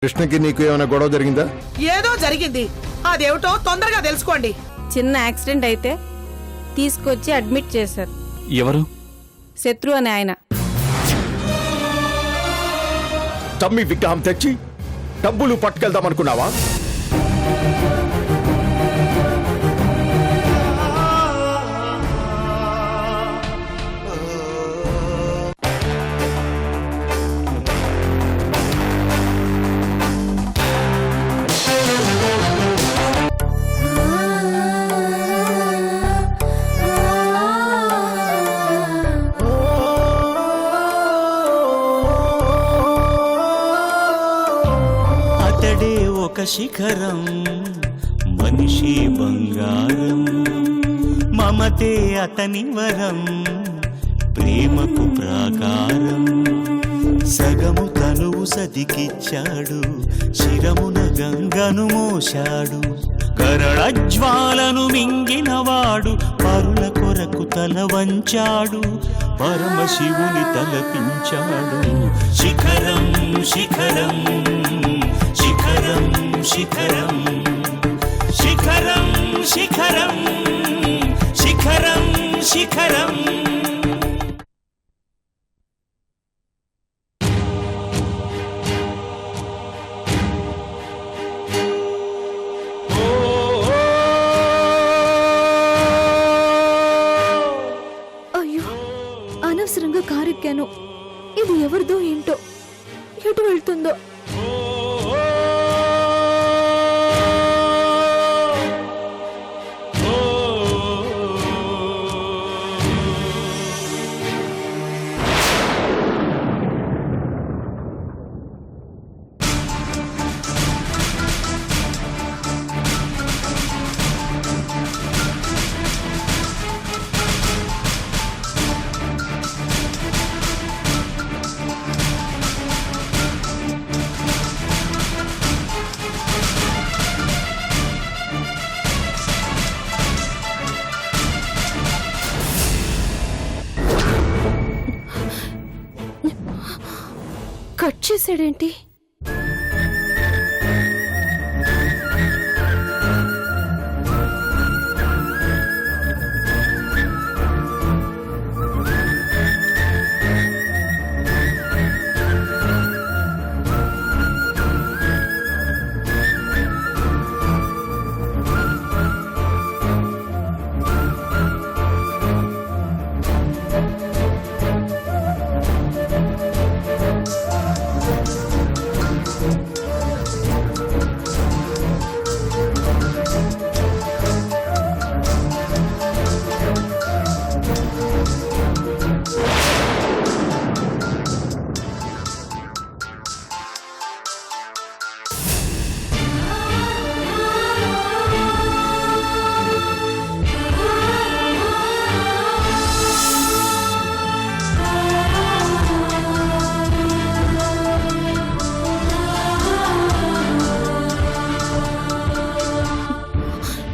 కృష్ణకి నీకు ఏమైనా గొడవ జరిగిందా? ఏదో జరిగింది, అదేమిటో తొందరగా తెలుసుకోండి. చిన్న యాక్సిడెంట్ అయితే తీసుకొచ్చి అడ్మిట్ చేశారు. ఎవరు? శత్రు అనే ఆయన. తమ్మి విగ్రహం తెచ్చి డబ్బులు పట్టుకెళ్దాం అనుకున్నావా? ఒక శిఖరం మనిషి బంగారం, మమతే అతని వరం, ప్రేమకు ప్రాకారం. సగము తనువు సతికిచ్చాడు, శిరమున గంగను మోశాడు. కరళజ్వాలను మింగినవాడు పరుల కొరకు తల వంచాడు, పరమశివుని తలపించాడు. శిఖరం శిఖరం శిఖరం శిఖరం శిఖరం శిఖరం శిఖరం శిఖరం. అయ్యో, అనవసరంగా కారెక్కాను. ఇది ఎవరిదో ఏంటో, ఎటు వెళ్తుందో. కట్ చేసాడేంటి?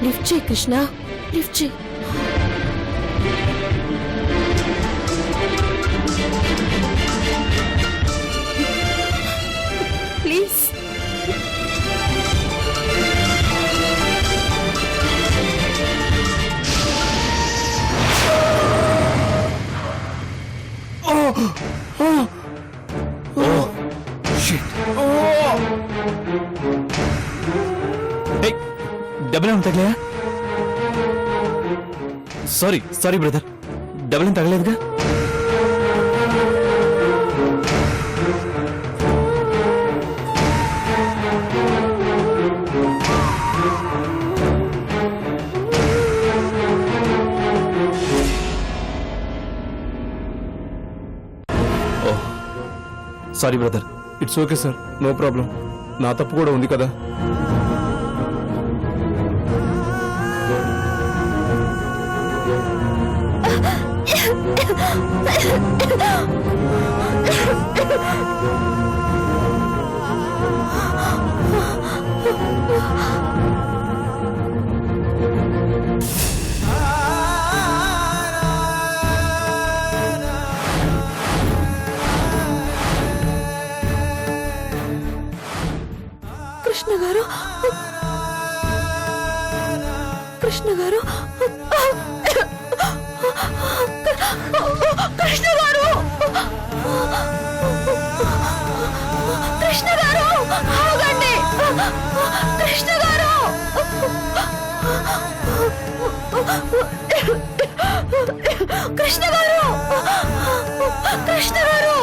లిఫ్ట్ చేయి కృష్ణ, లిఫ్ట్ చేయి. ప్లీజ్. డబ్బులు తగలయా? సారీ సారీ బ్రదర్, డబ్బులు తగలేదుగా. Sorry brother. It's okay sir, no problem. నా తప్పు కూడా ఉంది కదా. కృష్ణ గారు కృష్ణ గారు కృష్ణ గారు కృష్ణ గారు ఆగండి కృష్ణ గారు కృష్ణ గారు కృష్ణ గారు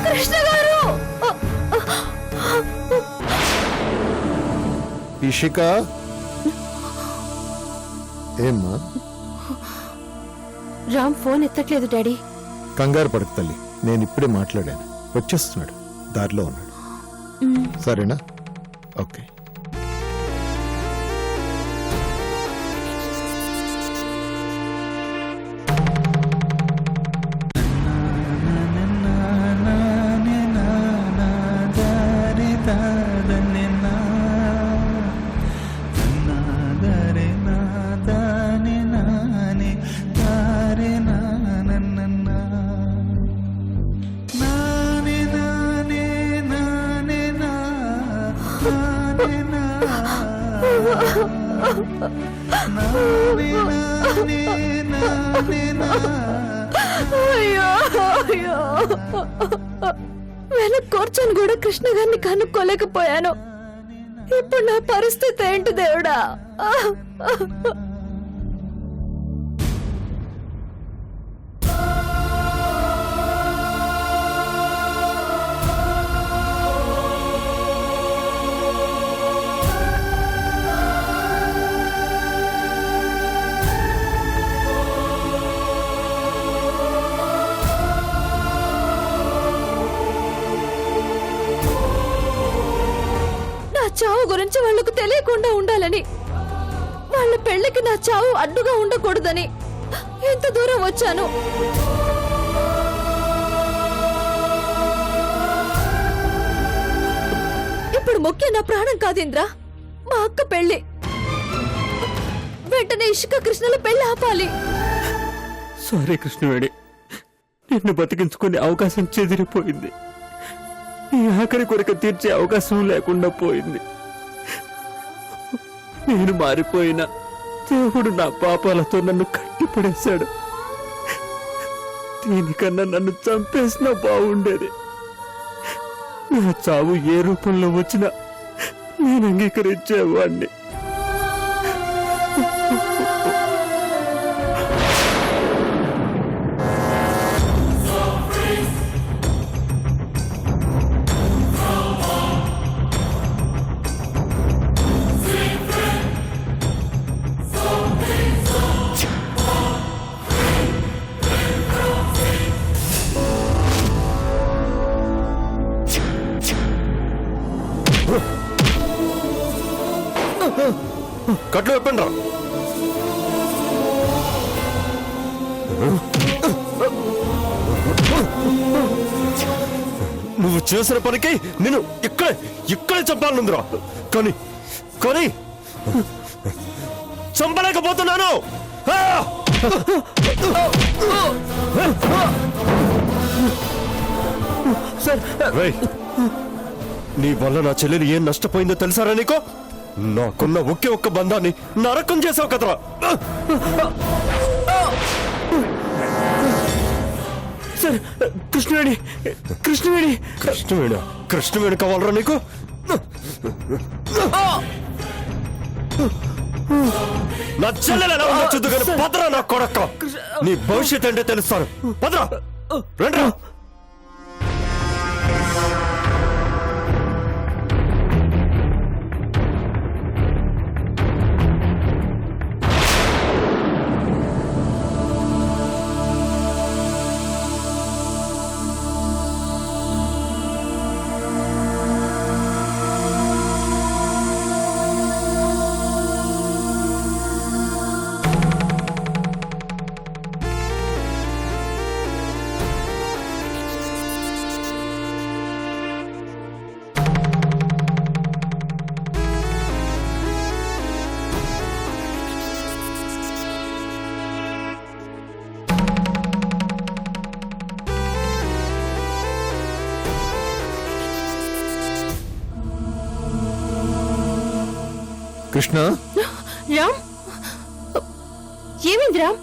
కృష్ణ గారు ఇషిక ఏమ్మా రామ్ ఫోన్ ఎత్తట్లేదు డాడీ. కంగారు పడకు తల్లి, నేను ఇప్పుడే మాట్లాడాను. వచ్చేస్తున్నాడు, దారిలో ఉన్నాడు. సరేనా? ఓకే. అయ్యో అయ్యో వెనక్ కూర్చొని కూడా కృష్ణ గారిని కనుక్కోలేకపోయాను. ఇప్పుడు నా పరిస్థితి ఏంటి దేవుడా? చావు గురించి వాళ్లకు తెలియకుండా ఉండాలని, వాళ్ళ పెళ్లికి నా చావు అడ్డుగా ఉండకూడదని ఎంత దూరం వచ్చాను. ఇప్పుడు ముఖ్యం నా ప్రాణం కాదేంద్ర, మా అక్క పెళ్లి. వెంటనే ఇష్క కృష్ణల పెళ్లి ఆపాలి. సారీ కృష్ణవేణి, నిన్ను బతికించుకునే అవకాశం చెదిరిపోయింది. ఈ ఆఖరి కొరక తీర్చే అవకాశం లేకుండా పోయింది. నేను మారిపోయినా దేవుడు నా పాపాలతో నన్ను కట్టిపడేశాడు. దీనికన్నా నన్ను చంపేసినా బాగుండేది. నా చావు ఏ రూపంలో వచ్చినా నేను అంగీకరించేవాణ్ణి. కట్లు చెప్పండి రా. నువ్వు చేసిన పనికి నేను ఇక్కడే చంపాలనుందిరా. కానీ కానీ చంపలేకపోతున్నాను. నీ వల్ల నా చెల్లెలు ఏం నష్టపోయిందో తెలుసారా నీకు? నాకున్న ఒకే ఒక్క బంధాన్ని నరకం చేసావు కదరా. సార్, కృష్ణవేణి కృష్ణవేణి కృష్ణవేణి కృష్ణవేణి కావాలరా నీకు? నా చెల్లెలు ఎలా ఉందో చూద్దు కానీ పదరా నా కొడక్క. నీ భవిష్యత్ అంటే తెలుస్తాను. పదరా, రండిరా. కృష్ణ రామ్, ఏమైంది రామ్?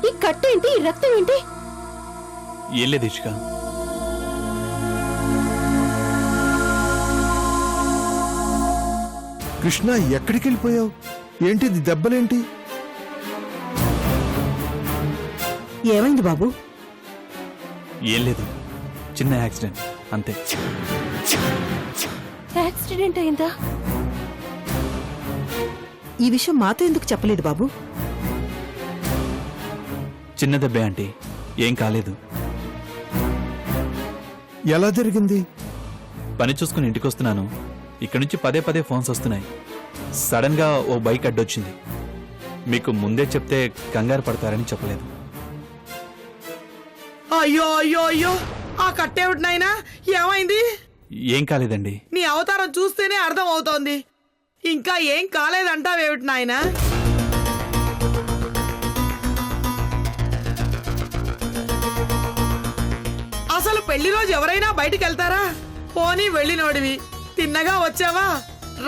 ఈ కట్టేంటి, ఈ రక్తం ఏంటి? ఏం లేదు ఇషిక. కృష్ణ ఎక్కడికి వెళ్ళిపోయావు? ఏంటిది దెబ్బలేంటి? ఏమైంది బాబు? ఏం లేదు, చిన్న యాక్సిడెంట్ అంతే. యాక్సిడెంట్ అయిందా? ఈ విషయం మాతో ఎందుకు చెప్పలేదు బాబు? చిన్న దెబ్బే ఆంటీ, ఏం కాలేదు. ఎలా జరిగింది? పని చూసుకుని ఇంటికి వస్తున్నాను. ఇక్కడి నుంచి పదే పదే ఫోన్స్ వస్తున్నాయి. సడన్ గా ఓ బైక్ అడ్డొచ్చింది. మీకు ముందే చెప్తే కంగారు పడతారని చెప్పలేదు. అయ్యో అయ్యో అయ్యో, ఆ కట్టేవిటి నాయనా, ఏమైంది? ఏం కాలేదండి. నీ అవతారం చూస్తేనే అర్థం అవుతోంది. ఇంకా ఏం కాలేదంటావేమిటి నాయనా? అసలు పెళ్లి రోజు ఎవరైనా బయటికి వెళ్తారా? పోనీ వెళ్ళినోడివి, తిన్నగా వచ్చావా,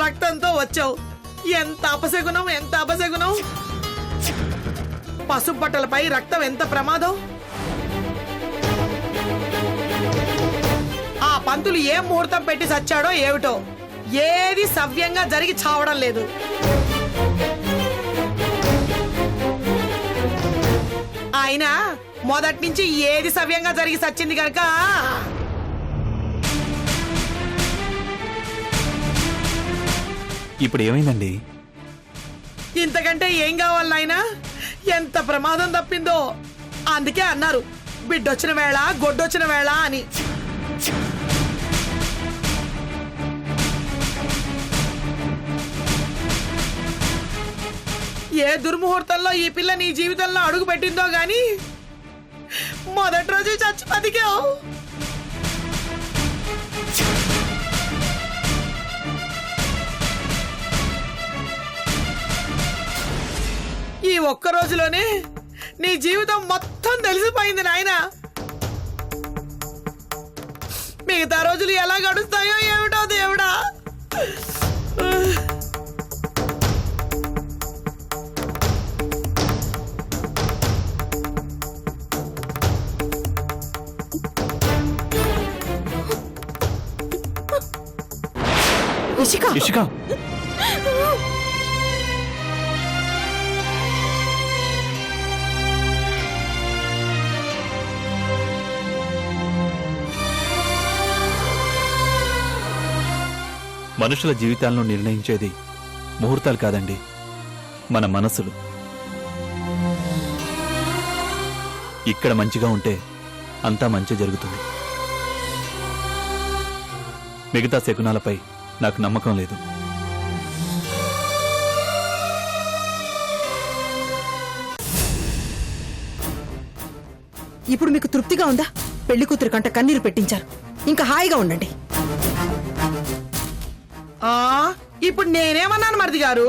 రక్తంతో వచ్చావు. ఎంత అపశకునం, ఎంత అపశకునం! పసుపు బట్టలపై రక్తం ఎంత ప్రమాదం! ఆ పంతులు ఏం ముహూర్తం పెట్టి చచ్చాడో ఏమిటో, ఏది సవ్యంగా జరిగి చావడం లేదు. అయినా మొదటి నుంచి ఏది సవ్యంగా జరిగి చచ్చింది కనుక ఇప్పుడు ఏమైందండి? ఇంతకంటే ఏం కావాలి నాయనా? ఎంత ప్రమాదం తప్పిందో. అందుకే అన్నారు బిడ్డొచ్చిన వేళ గొడ్డొచ్చిన వేళ అని. ఏ దుర్ముహూర్తంలో ఈ పిల్ల నీ జీవితంలో అడుగు పెట్టిందో గాని మొదటి రోజు చచ్చి బతికావు. ఈ ఒక్క రోజులోనే నీ జీవితం మొత్తం తెలిసిపోయింది నాయనా. మిగతా రోజులు ఎలా గడుస్తాయో ఏమిటో దేవుడా. ఇషిక, ఇషిక, మనుషుల జీవితాలను నిర్ణయించేది ముహూర్తాలు కాదండి, మన మనసులు. ఇక్కడ మంచిగా ఉంటే అంతా మంచి జరుగుతుంది. మిగతా శకునాలపై నాకు నమ్మకం లేదు. ఇప్పుడు మీకు తృప్తిగా ఉందా? పెళ్లి కూతురు కంట కన్నీరు పెట్టించారు, ఇంకా హాయిగా ఉండండి. ఇప్పుడు నేనేమన్నాను మరిది గారు?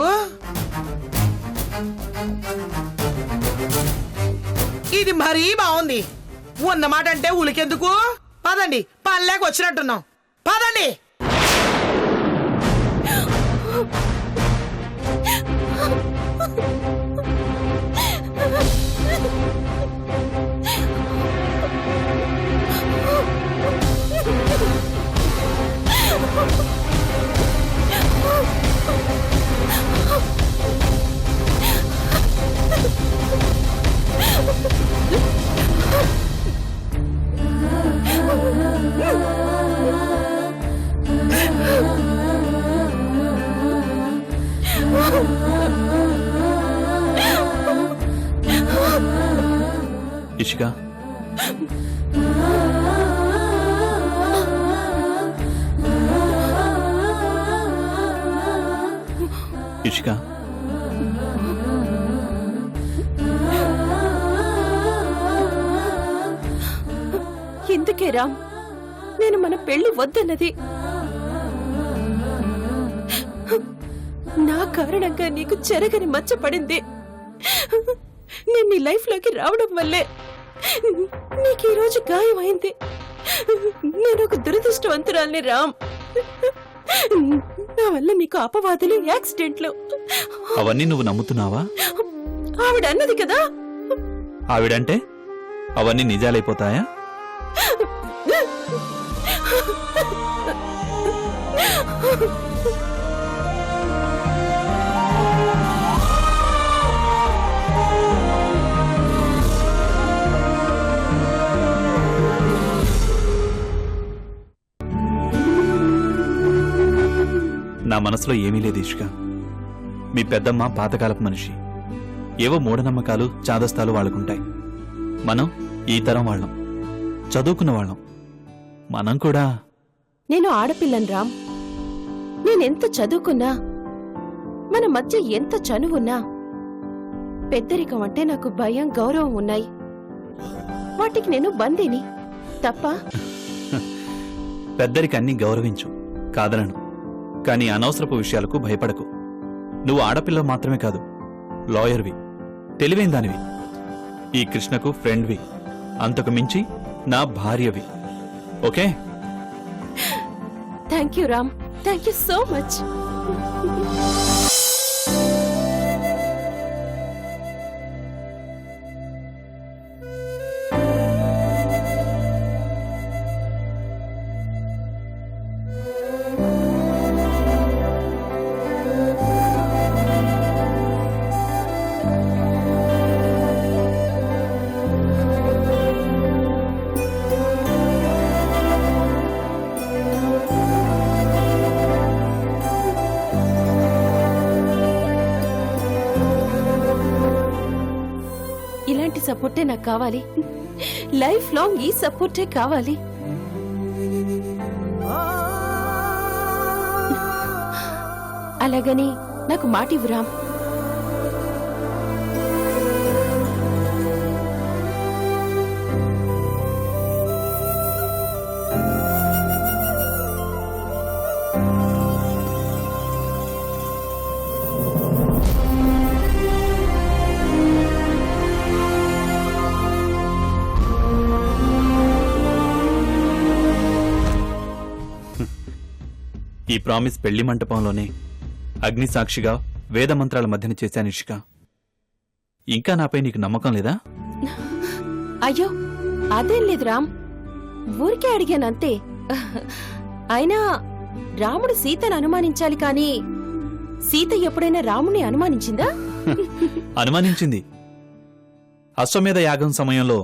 ఇది మరీ బాగుంది. ఉన్నమాట అంటే ఉలికెందుకు? పదండి, పల్లెకి వచ్చినట్టున్నాం. పదండి. ఇషిక, ఇషిక, ఎందుకే రామ్ నేను మన పెళ్లి వద్దన్నది? నా కారణంగా నీకు చెరగని మచ్చ పడింది. నేను నీ లైఫ్ లోకి రావడం వల్లే నీకు ఈ రోజు గాయమైంది. నేను ఒక దురదృష్టవంతురాల్ని రామ్. నా వల్ల మీకు అపవాదులు, యాక్సిడెంట్లు. అవన్నీ నువ్వు నమ్ముతున్నావా? ఆవిడ అన్నది కదా. ఆవిడంటే అవన్నీ నిజాలైపోతాయా? నా మనసులో ఏమీ లేదు ఇష్క. మీ పెద్దమ్మ పాతకాలపు మనిషి. ఏవో మూఢనమ్మకాలు, చాదస్తాలు వాళ్ళకుంటాయి. మనం ఈ తరం వాళ్ళం, చదువుకున్న వాళ్ళం. మనం కూడా నేను ఆడపిల్లని రామ్. నేనెంత చదువుకున్నా, మన మధ్య ఎంత చనువున్నా, పెద్దరికం అంటే నాకు భయం, గౌరవం ఉన్నాయి. వాటికి నేను బందీని తప్ప. పెద్దరికి అన్ని గౌరవించు, కాదనను. కానీ అనవసరపు విషయాలకు భయపడకు. నువ్వు ఆడపిల్ల మాత్రమే కాదు, లాయర్వి, తెలివైన దానివి, ఈ కృష్ణకు ఫ్రెండ్వి, అంతకు మించి నా భార్యవి. Okay? Thank you Ram, thank you so much. ఇలాంటి సపోర్టే నాకు కావాలి. లైఫ్ లాంగ్ ఈ సపోర్టే కావాలి. అలాగని నాకు మాట ఇవ్వు రామ్. ఈ ప్రామిస్ పెళ్లి మంటపంలోనే అగ్ని సాక్షిగా వేదమంత్రాల మధ్యన చేశాను ఇష్క. ఇంకా నాపై నీకు నమ్మకం లేదా? అయ్యో అదేం లేదు రామ్, ఊరికే అడిగానంతే. అయినా రాముడు సీతను అనుమానించాలి కానీ సీత ఎప్పుడైనా రాముని అనుమానించిందా? అనుమానించింది. అశ్వమేధ యాగం సమయంలో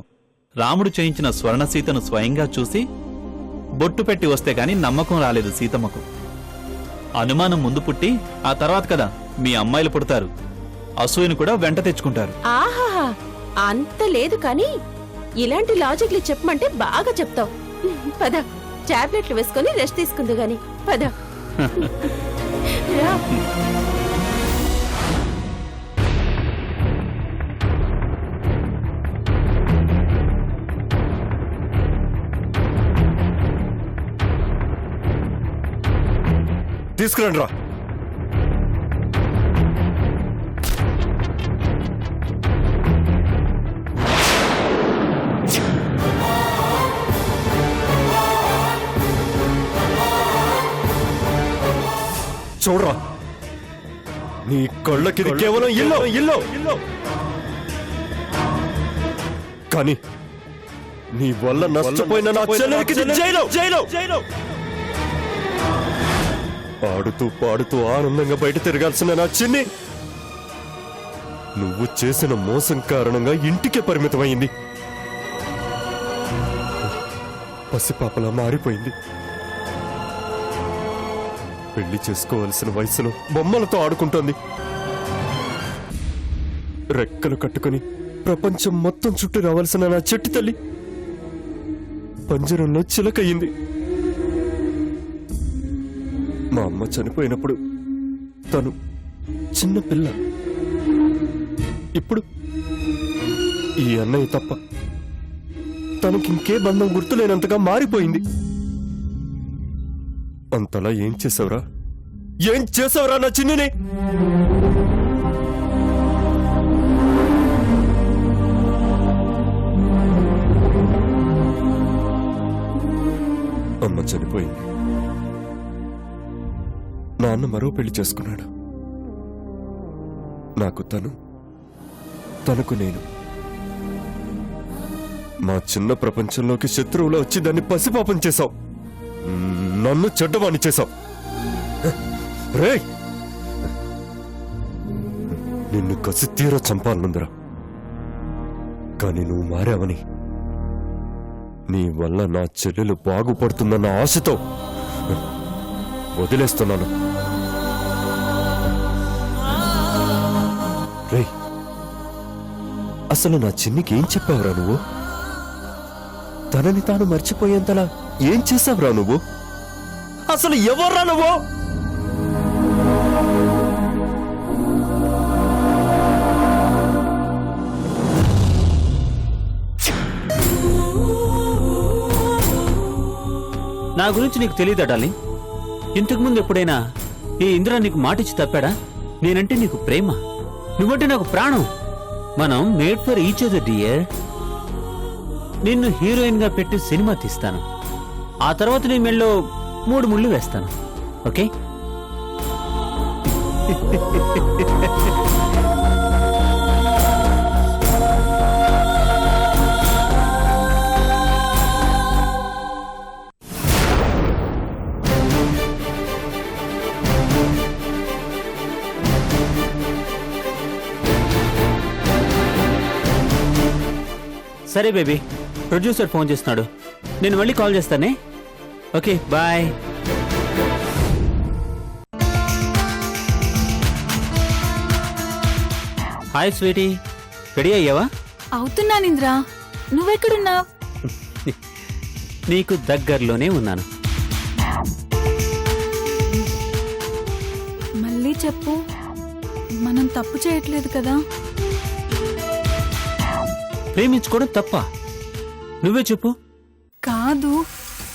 రాముడు చేయించిన స్వర్ణ సీతను స్వయంగా చూసి బొట్టు పెట్టి వస్తే గాని నమ్మకం రాలేదు సీతమ్మకు. అనుమానం ముందు పుట్టి ఆ తర్వాత కదా మీ అమ్మాయిలు పుడతారు. అసూయను కూడా వెంట తెచ్చుకుంటారు. ఆహాహా, అంత లేదు కానీ ఇలాంటి లాజిక్లు చెప్పమంటే బాగా చెప్తావు. పద, టాబ్లెట్లు వేసుకొని రెస్ట్ తీసుకుందు గాని పద. రా. తీసుకురండి రా. చూడరా, నీ కళ్ళకి ఇది కేవలం ఇల్లు కానీ నీ వల్ల నష్టపోయిన నా చెల్లెలికి ఇది జైలు. ఆడుతూ పాడుతూ ఆనందంగా బయట తిరగాల్సిన నా చిన్ని నువ్వు చేసిన మోసం కారణంగా ఇంటికే పరిమితమైంది. పసిపాపలా మారిపోయింది. పెళ్లి చేసుకోవలసిన వయసులో బొమ్మలతో ఆడుకుంటోంది. రెక్కలు కట్టుకుని ప్రపంచం మొత్తం చుట్టూ రావాల్సిన నా చెట్టు తల్లి పంజరంలో చిలకయ్యింది. మా అమ్మ చనిపోయినప్పుడు తను చిన్న పిల్ల. ఇప్పుడు ఈ అన్నయ్య తప్ప తనకింకే బంధం గుర్తులేనంతగా మారిపోయింది. అంతలా ఏం చేసావురా నా చిన్నిని? అమ్మ చనిపోయింది. నాన్న మరో పెళ్లి చేసుకున్నాడు. నాకు తనకు నేను. మా చిన్న ప్రపంచంలోకి శత్రువులో వచ్చి దాన్ని పసిపాపం చేశావు. నన్ను చెడ్డవాణ్ణి చేశావు. రేయ్, నిన్ను కసి తీర చంపాలనుందిరా. కానీ నువ్వు మారావని, నీ వల్ల నా చెల్లెలు బాగుపడుతుందన్న ఆశతో వదిలేస్తున్నాను. రేయ్, అసలు నా చిన్నికి ఏం చెప్పావురా నువ్వు? తనని తాను మర్చిపోయేంతలా ఏం చేసావురా నువ్వు? అసలు ఎవర్రా నువ్వు? నా గురించి నీకు తెలియదా డార్లింగ్? ఇంతకుముందు ఎప్పుడైనా ఈ ఇంద్ర నీకు మాటిచ్చి తప్పాడా? నేనంటే నీకు ప్రేమ, నువ్వంటే నాకు ప్రాణం. మనం made for each other dear. నిన్ను హీరోయిన్ గా పెట్టి సినిమా తీస్తాను. ఆ తర్వాత నీ మెళ్ళో 3 ముళ్ళు వేస్తాను. ఓకే? సరే బేబీ, ప్రొడ్యూసర్ ఫోన్ చేస్తున్నాడు. నేను మళ్ళీ కాల్ చేస్తానే. Okay, bye. Hi sweetie, ready అయ్యావా? అవుతున్నానింద్రా, నువ్వెక్కడున్నా? నీకు దగ్గరలోనే ఉన్నాను. మళ్ళీ చెప్పు, మనం తప్పు చేయట్లేదు కదా? ప్రేమించుకోవడం తప్ప? నువ్వే చెప్పు. కాదు,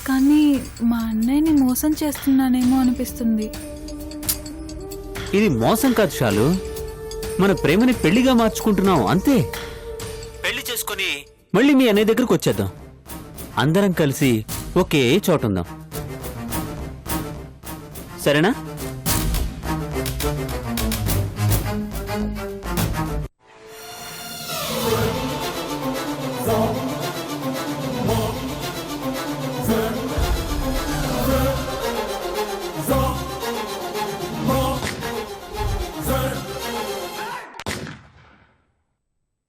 కానీ మా అన్నయ్యని మోసం చేస్తున్నానేమో అనిపిస్తుంది. ఇది మోసం కాదు షాలు, మన ప్రేమని పెళ్లిగా మార్చుకుంటున్నాం అంతే. పెళ్లి చేసుకొని మళ్ళీ మీ అన్నయ్య దగ్గరకు వచ్చేద్దాం. అందరం కలిసి ఒకే చోట ఉందాం. సరేనా? So